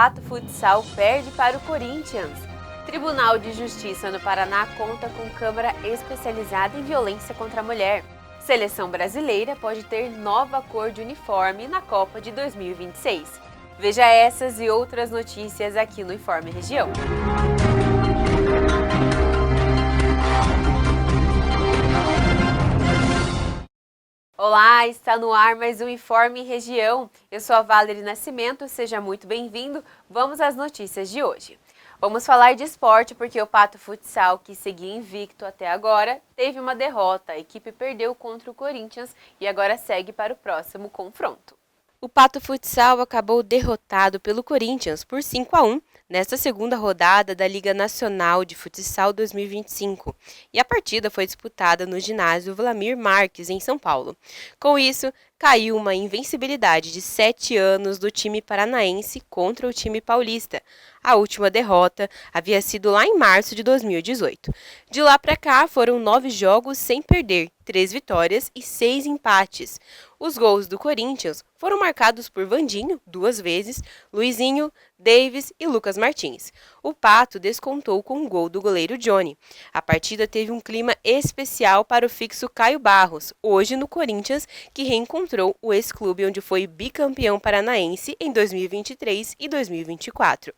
Pato Futsal perde para o Corinthians. Tribunal de Justiça no Paraná conta com Câmara especializada em violência contra a mulher. Seleção brasileira pode ter nova cor de uniforme na Copa de 2026. Veja essas e outras notícias aqui no Informe Região. Olá, está no ar mais um Informe Região. Eu sou a Valery Nascimento, seja muito bem-vindo. Vamos às notícias de hoje. Vamos falar de esporte porque o Pato Futsal, que seguia invicto até agora, teve uma derrota. A equipe perdeu contra o Corinthians e agora segue para o próximo confronto. O Pato Futsal acabou derrotado pelo Corinthians por 5-1 nesta segunda rodada da Liga Nacional de Futsal 2025 e a partida foi disputada no ginásio Vlamir Marques, em São Paulo. Com isso, caiu uma invencibilidade de 7 anos do time paranaense contra o time paulista. A última derrota havia sido lá em março de 2018. De lá para cá, foram 9 jogos sem perder, 3 vitórias e 6 empates. Os gols do Corinthians foram marcados por Vandinho, 2 vezes, Luizinho, Davis e Lucas Martins. O Pato descontou com um gol do goleiro Johnny. A partida teve um clima especial para o fixo Caio Barros, hoje no Corinthians, que reencontrou o ex-clube onde foi bicampeão paranaense em 2023 e 2024.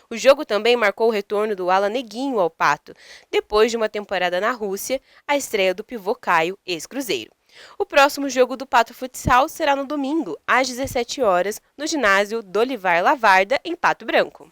O jogo também marcou o retorno do Ala Neguinho ao Pato, depois de uma temporada na Rússia, a estreia do pivô Caio, ex-Cruzeiro. O próximo jogo do Pato Futsal será no domingo, às 17 horas, no ginásio Dolivar Lavarda, em Pato Branco.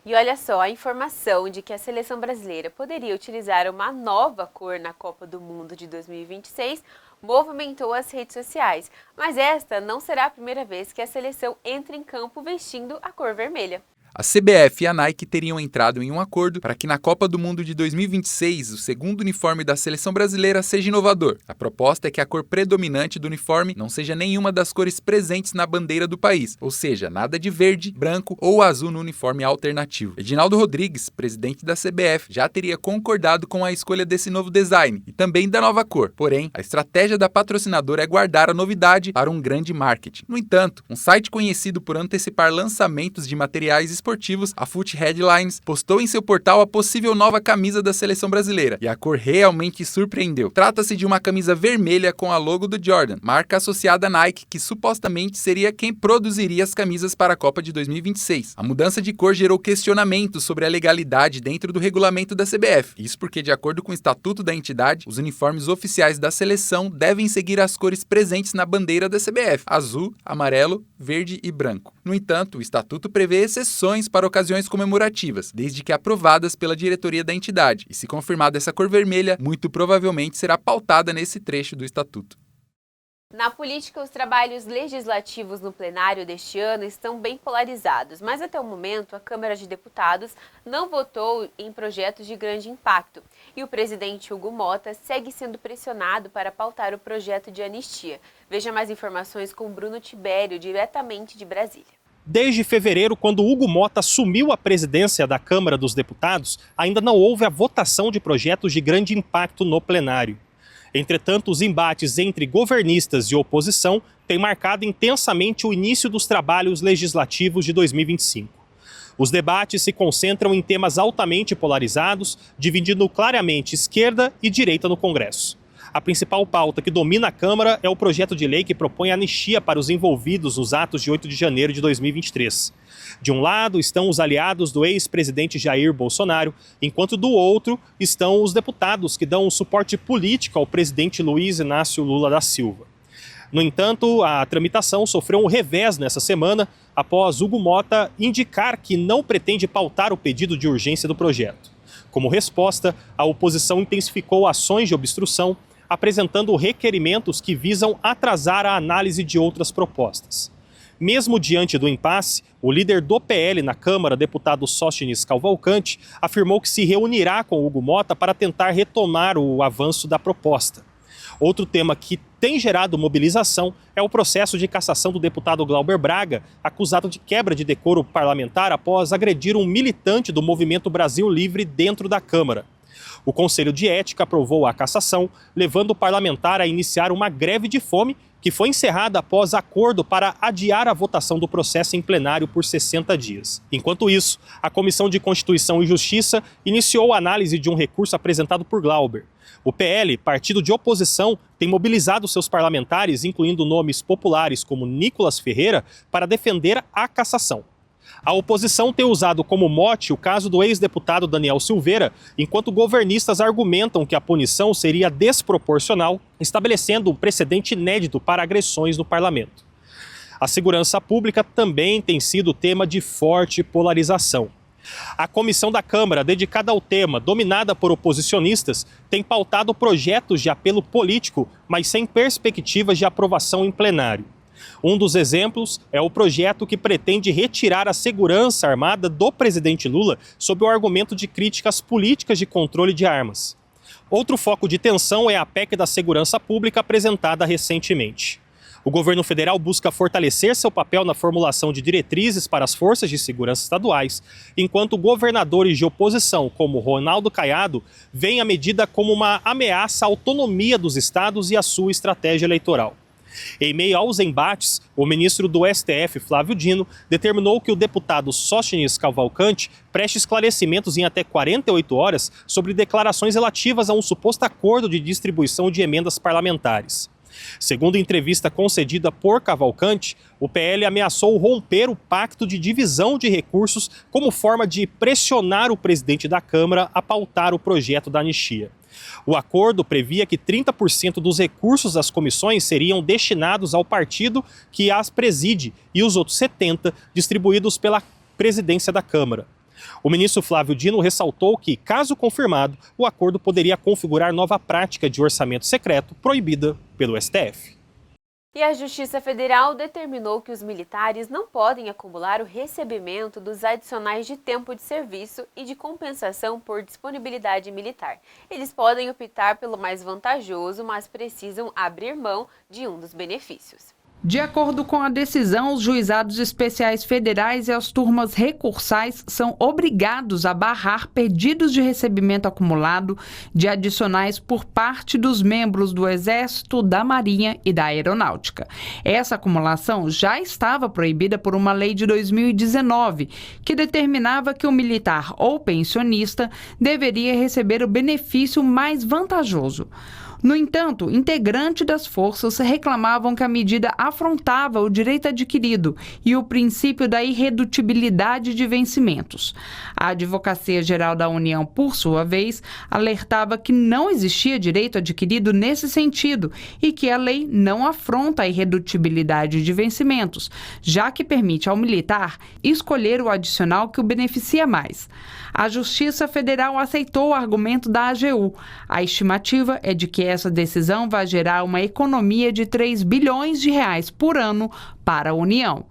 E olha só, a informação de que a seleção brasileira poderia utilizar uma nova cor na Copa do Mundo de 2026 movimentou as redes sociais, mas esta não será a primeira vez que a seleção entra em campo vestindo a cor vermelha. A CBF e a Nike teriam entrado em um acordo para que na Copa do Mundo de 2026 o segundo uniforme da seleção brasileira seja inovador. A proposta é que a cor predominante do uniforme não seja nenhuma das cores presentes na bandeira do país, ou seja, nada de verde, branco ou azul no uniforme alternativo. Edinaldo Rodrigues, presidente da CBF, já teria concordado com a escolha desse novo design e também da nova cor. Porém, a estratégia da patrocinadora é guardar a novidade para um grande marketing. No entanto, um site conhecido por antecipar lançamentos de materiais esportivos, a Foot Headlines, postou em seu portal a possível nova camisa da seleção brasileira, e a cor realmente surpreendeu. Trata-se de uma camisa vermelha com a logo do Jordan, marca associada à Nike, que supostamente seria quem produziria as camisas para a Copa de 2026. A mudança de cor gerou questionamentos sobre a legalidade dentro do regulamento da CBF. Isso porque, de acordo com o estatuto da entidade, os uniformes oficiais da seleção devem seguir as cores presentes na bandeira da CBF: azul, amarelo, verde e branco. No entanto, o estatuto prevê exceções para ocasiões comemorativas, desde que aprovadas pela diretoria da entidade, e se confirmada essa cor vermelha, muito provavelmente será pautada nesse trecho do estatuto. Na política, os trabalhos legislativos no plenário deste ano estão bem polarizados, mas até o momento a Câmara de Deputados não votou em projetos de grande impacto e o presidente Hugo Motta segue sendo pressionado para pautar o projeto de anistia. Veja mais informações com Bruno Tibério, diretamente de Brasília. Desde fevereiro, quando Hugo Motta assumiu a presidência da Câmara dos Deputados, ainda não houve a votação de projetos de grande impacto no plenário. Entretanto, os embates entre governistas e oposição têm marcado intensamente o início dos trabalhos legislativos de 2025. Os debates se concentram em temas altamente polarizados, dividindo claramente esquerda e direita no Congresso. A principal pauta que domina a Câmara é o projeto de lei que propõe anistia para os envolvidos nos atos de 8 de janeiro de 2023. De um lado estão os aliados do ex-presidente Jair Bolsonaro, enquanto do outro estão os deputados que dão suporte político ao presidente Luiz Inácio Lula da Silva. No entanto, a tramitação sofreu um revés nessa semana após Hugo Motta indicar que não pretende pautar o pedido de urgência do projeto. Como resposta, a oposição intensificou ações de obstrução, apresentando requerimentos que visam atrasar a análise de outras propostas. Mesmo diante do impasse, o líder do PL na Câmara, deputado Sóstenes Cavalcante, afirmou que se reunirá com Hugo Motta para tentar retomar o avanço da proposta. Outro tema que tem gerado mobilização é o processo de cassação do deputado Glauber Braga, acusado de quebra de decoro parlamentar após agredir um militante do Movimento Brasil Livre dentro da Câmara. O Conselho de Ética aprovou a cassação, levando o parlamentar a iniciar uma greve de fome que foi encerrada após acordo para adiar a votação do processo em plenário por 60 dias. Enquanto isso, a Comissão de Constituição e Justiça iniciou a análise de um recurso apresentado por Glauber. O PL, partido de oposição, tem mobilizado seus parlamentares, incluindo nomes populares como Nicolas Ferreira, para defender a cassação. A oposição tem usado como mote o caso do ex-deputado Daniel Silveira, enquanto governistas argumentam que a punição seria desproporcional, estabelecendo um precedente inédito para agressões no parlamento. A segurança pública também tem sido tema de forte polarização. A comissão da Câmara, dedicada ao tema, dominada por oposicionistas, tem pautado projetos de apelo político, mas sem perspectivas de aprovação em plenário. Um dos exemplos é o projeto que pretende retirar a segurança armada do presidente Lula sob o argumento de críticas políticas de controle de armas. Outro foco de tensão é a PEC da segurança pública apresentada recentemente. O governo federal busca fortalecer seu papel na formulação de diretrizes para as forças de segurança estaduais, enquanto governadores de oposição, como Ronaldo Caiado, veem a medida como uma ameaça à autonomia dos estados e à sua estratégia eleitoral. Em meio aos embates, o ministro do STF, Flávio Dino, determinou que o deputado Sóstenes Cavalcante preste esclarecimentos em até 48 horas sobre declarações relativas a um suposto acordo de distribuição de emendas parlamentares. Segundo entrevista concedida por Cavalcante, o PL ameaçou romper o pacto de divisão de recursos como forma de pressionar o presidente da Câmara a pautar o projeto da anistia. O acordo previa que 30% dos recursos das comissões seriam destinados ao partido que as preside e os outros 70% distribuídos pela presidência da Câmara. O ministro Flávio Dino ressaltou que, caso confirmado, o acordo poderia configurar nova prática de orçamento secreto proibida pelo STF. E a Justiça Federal determinou que os militares não podem acumular o recebimento dos adicionais de tempo de serviço e de compensação por disponibilidade militar. Eles podem optar pelo mais vantajoso, mas precisam abrir mão de um dos benefícios. De acordo com a decisão, os juizados especiais federais e as turmas recursais são obrigados a barrar pedidos de recebimento acumulado de adicionais por parte dos membros do Exército, da Marinha e da Aeronáutica. Essa acumulação já estava proibida por uma lei de 2019, que determinava que o militar ou pensionista deveria receber o benefício mais vantajoso. No entanto, integrantes das forças reclamavam que a medida afrontava o direito adquirido e o princípio da irredutibilidade de vencimentos. A Advocacia Geral da União, por sua vez, alertava que não existia direito adquirido nesse sentido e que a lei não afronta a irredutibilidade de vencimentos, já que permite ao militar escolher o adicional que o beneficia mais. A Justiça Federal aceitou o argumento da AGU. A estimativa é de que essa decisão vai gerar uma economia de 3 bilhões de reais por ano para a União.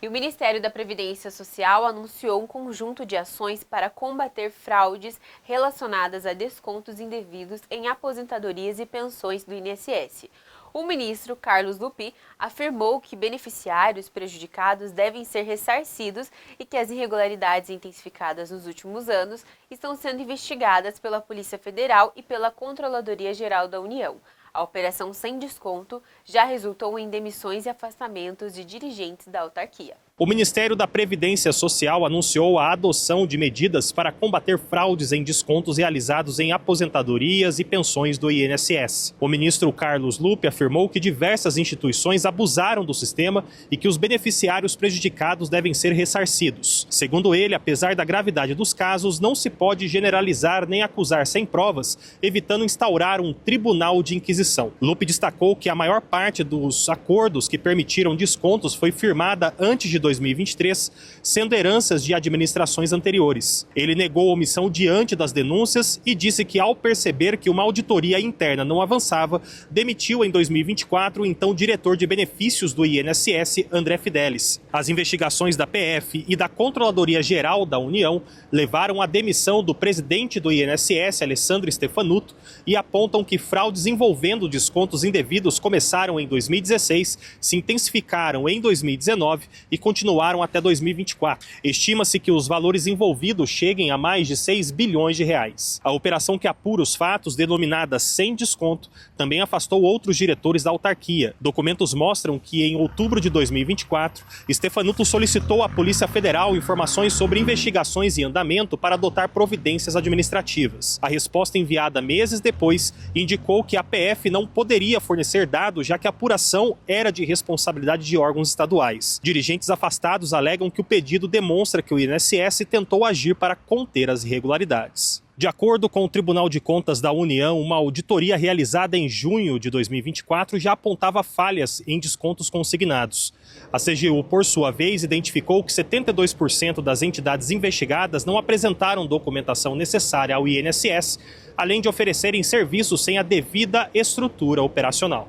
E o Ministério da Previdência Social anunciou um conjunto de ações para combater fraudes relacionadas a descontos indevidos em aposentadorias e pensões do INSS. O ministro Carlos Lupi afirmou que beneficiários prejudicados devem ser ressarcidos e que as irregularidades intensificadas nos últimos anos estão sendo investigadas pela Polícia Federal e pela Controladoria Geral da União. A operação sem desconto já resultou em demissões e afastamentos de dirigentes da autarquia. O Ministério da Previdência Social anunciou a adoção de medidas para combater fraudes em descontos realizados em aposentadorias e pensões do INSS. O ministro Carlos Lupe afirmou que diversas instituições abusaram do sistema e que os beneficiários prejudicados devem ser ressarcidos. Segundo ele, apesar da gravidade dos casos, não se pode generalizar nem acusar sem provas, evitando instaurar um tribunal de inquisição. Lupe destacou que a maior parte dos acordos que permitiram descontos foi firmada antes de 2023, sendo heranças de administrações anteriores. Ele negou a omissão diante das denúncias e disse que, ao perceber que uma auditoria interna não avançava, demitiu em 2024 o então diretor de benefícios do INSS, André Fidelis. As investigações da PF e da Controladoria Geral da União levaram à demissão do presidente do INSS, Alessandro Stefanuto, e apontam que fraudes envolvendo descontos indevidos começaram em 2016, se intensificaram em 2019 e continuaram continuaram até 2024. Estima-se que os valores envolvidos cheguem a mais de 6 bilhões de reais. A operação que apura os fatos, denominada Sem Desconto, também afastou outros diretores da autarquia. Documentos mostram que, em outubro de 2024, Stefanuto solicitou à Polícia Federal informações sobre investigações em andamento para adotar providências administrativas. A resposta enviada meses depois indicou que a PF não poderia fornecer dados, já que a apuração era de responsabilidade de órgãos estaduais. Dirigentes afastados alegam que o pedido demonstra que o INSS tentou agir para conter as irregularidades. De acordo com o Tribunal de Contas da União, uma auditoria realizada em junho de 2024 já apontava falhas em descontos consignados. A CGU, por sua vez, identificou que 72% das entidades investigadas não apresentaram documentação necessária ao INSS, além de oferecerem serviços sem a devida estrutura operacional.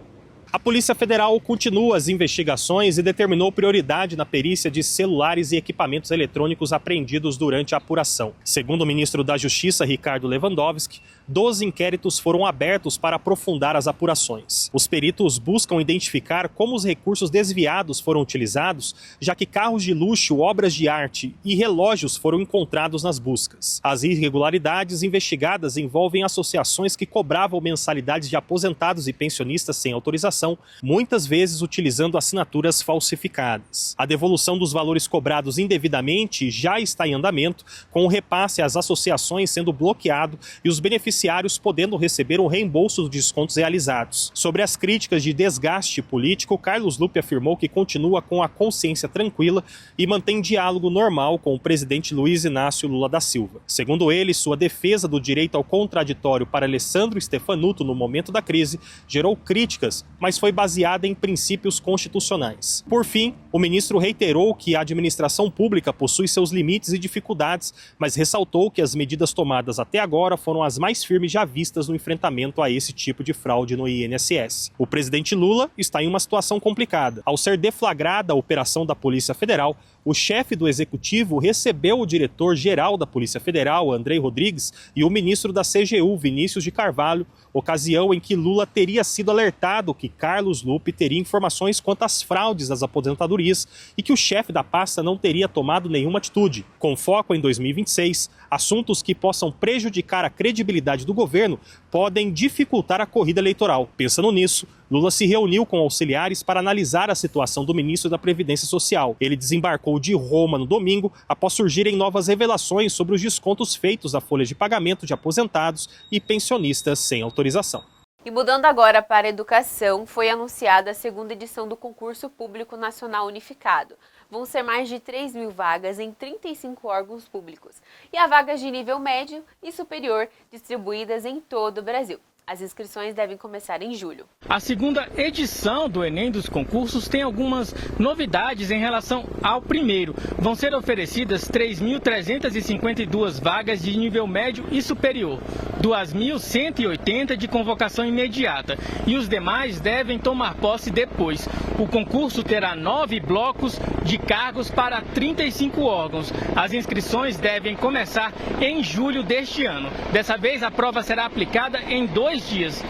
A Polícia Federal continua as investigações e determinou prioridade na perícia de celulares e equipamentos eletrônicos apreendidos durante a apuração. Segundo o ministro da Justiça, Ricardo Lewandowski, 12 inquéritos foram abertos para aprofundar as apurações. Os peritos buscam identificar como os recursos desviados foram utilizados, já que carros de luxo, obras de arte e relógios foram encontrados nas buscas. As irregularidades investigadas envolvem associações que cobravam mensalidades de aposentados e pensionistas sem autorização, muitas vezes utilizando assinaturas falsificadas. A devolução dos valores cobrados indevidamente já está em andamento, com o repasse às associações sendo bloqueado e os beneficiários podendo receber o reembolso dos descontos realizados. Sobre as críticas de desgaste político, Carlos Lupe afirmou que continua com a consciência tranquila e mantém diálogo normal com o presidente Luiz Inácio Lula da Silva. Segundo ele, sua defesa do direito ao contraditório para Alessandro Stefanuto no momento da crise gerou críticas, mas foi baseada em princípios constitucionais. Por fim, o ministro reiterou que a administração pública possui seus limites e dificuldades, mas ressaltou que as medidas tomadas até agora foram as mais firmes já vistas no enfrentamento a esse tipo de fraude no INSS. O presidente Lula está em uma situação complicada. Ao ser deflagrada a operação da Polícia Federal, o chefe do Executivo recebeu o diretor-geral da Polícia Federal, Andrei Rodrigues, e o ministro da CGU, Vinícius de Carvalho, ocasião em que Lula teria sido alertado que Carlos Lupe teria informações quanto às fraudes das aposentadorias e que o chefe da pasta não teria tomado nenhuma atitude. Com foco em 2026, assuntos que possam prejudicar a credibilidade do governo podem dificultar a corrida eleitoral. Pensando nisso, Lula se reuniu com auxiliares para analisar a situação do ministro da Previdência Social. Ele desembarcou de Roma no domingo após surgirem novas revelações sobre os descontos feitos à folha de pagamento de aposentados e pensionistas sem autorização. E mudando agora para a educação, foi anunciada a segunda edição do Concurso Público Nacional Unificado. Vão ser mais de 3.000 vagas em 35 órgãos públicos e há vagas de nível médio e superior distribuídas em todo o Brasil. As inscrições devem começar em julho. A segunda edição do Enem dos concursos tem algumas novidades em relação ao primeiro. Vão ser oferecidas 3.352 vagas de nível médio e superior, 2.180 de convocação imediata e os demais devem tomar posse depois. O concurso terá 9 blocos de cargos para 35 órgãos. As inscrições devem começar em julho deste ano. Dessa vez a prova será aplicada em 2 dias.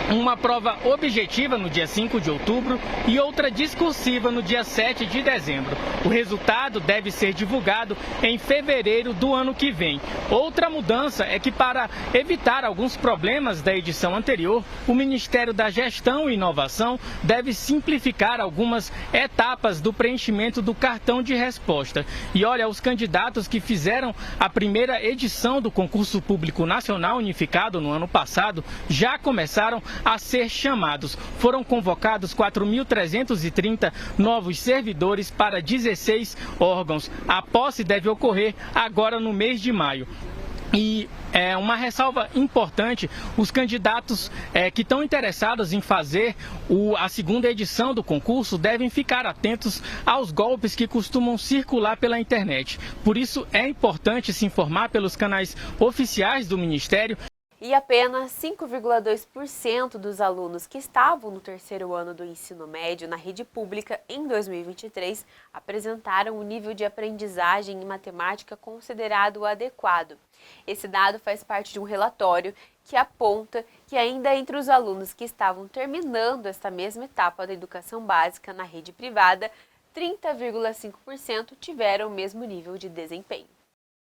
Uma prova objetiva no dia 5 de outubro e outra discursiva no dia 7 de dezembro. O resultado deve ser divulgado em fevereiro do ano que vem. Outra mudança é que, para evitar alguns problemas da edição anterior, o Ministério da Gestão e Inovação deve simplificar algumas etapas do preenchimento do cartão de resposta. E olha, os candidatos que fizeram a primeira edição do Concurso Público Nacional Unificado no ano passado já começaram a ser chamados. Foram convocados 4.330 novos servidores para 16 órgãos. A posse deve ocorrer agora no mês de maio. E uma ressalva importante, os candidatos que estão interessados em fazer a segunda edição do concurso devem ficar atentos aos golpes que costumam circular pela internet. Por isso é importante se informar pelos canais oficiais do Ministério. E apenas 5,2% dos alunos que estavam no terceiro ano do ensino médio na rede pública em 2023 apresentaram um nível de aprendizagem em matemática considerado adequado. Esse dado faz parte de um relatório que aponta que ainda entre os alunos que estavam terminando esta mesma etapa da educação básica na rede privada, 30,5% tiveram o mesmo nível de desempenho.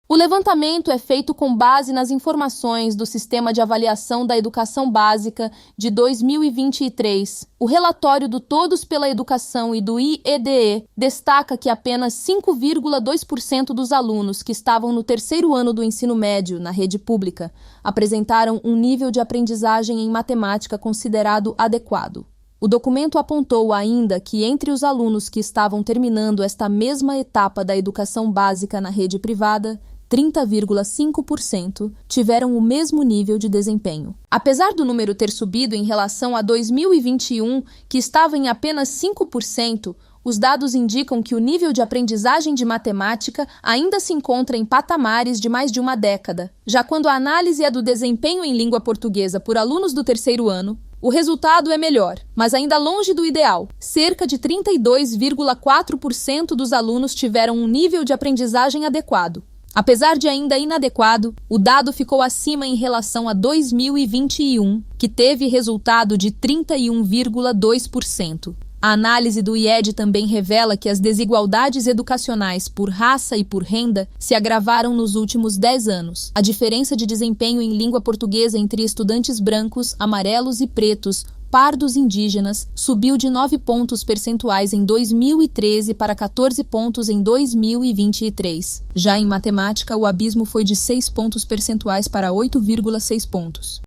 O levantamento é feito com base nas informações do Sistema de Avaliação da Educação Básica de 2023. O relatório do Todos pela Educação e do IEDE destaca que apenas 5,2% dos alunos que estavam no terceiro ano do ensino médio na rede pública apresentaram um nível de aprendizagem em matemática considerado adequado. O documento apontou ainda que entre os alunos que estavam terminando esta mesma etapa da educação básica na rede privada, 30,5% tiveram o mesmo nível de desempenho. Apesar do número ter subido em relação a 2021, que estava em apenas 5%, os dados indicam que o nível de aprendizagem de matemática ainda se encontra em patamares de mais de uma década. Já quando a análise é do desempenho em língua portuguesa por alunos do terceiro ano, o resultado é melhor, mas ainda longe do ideal. Cerca de 32,4% dos alunos tiveram um nível de aprendizagem adequado. Apesar de ainda inadequado, o dado ficou acima em relação a 2021, que teve resultado de 31,2%. A análise do IED também revela que as desigualdades educacionais por raça e por renda se agravaram nos últimos 10 anos. A diferença de desempenho em língua portuguesa entre estudantes brancos, amarelos e pretos, pardos indígenas, subiu de 9 pontos percentuais em 2013 para 14 pontos em 2023. Já em matemática, o abismo foi de 6 pontos percentuais para 8,6 pontos.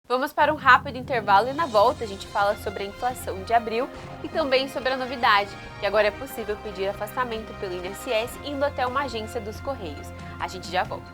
Vamos para um rápido intervalo e na volta a gente fala sobre a inflação de abril e também sobre a novidade, que agora é possível pedir afastamento pelo INSS indo até uma agência dos Correios. A gente já volta.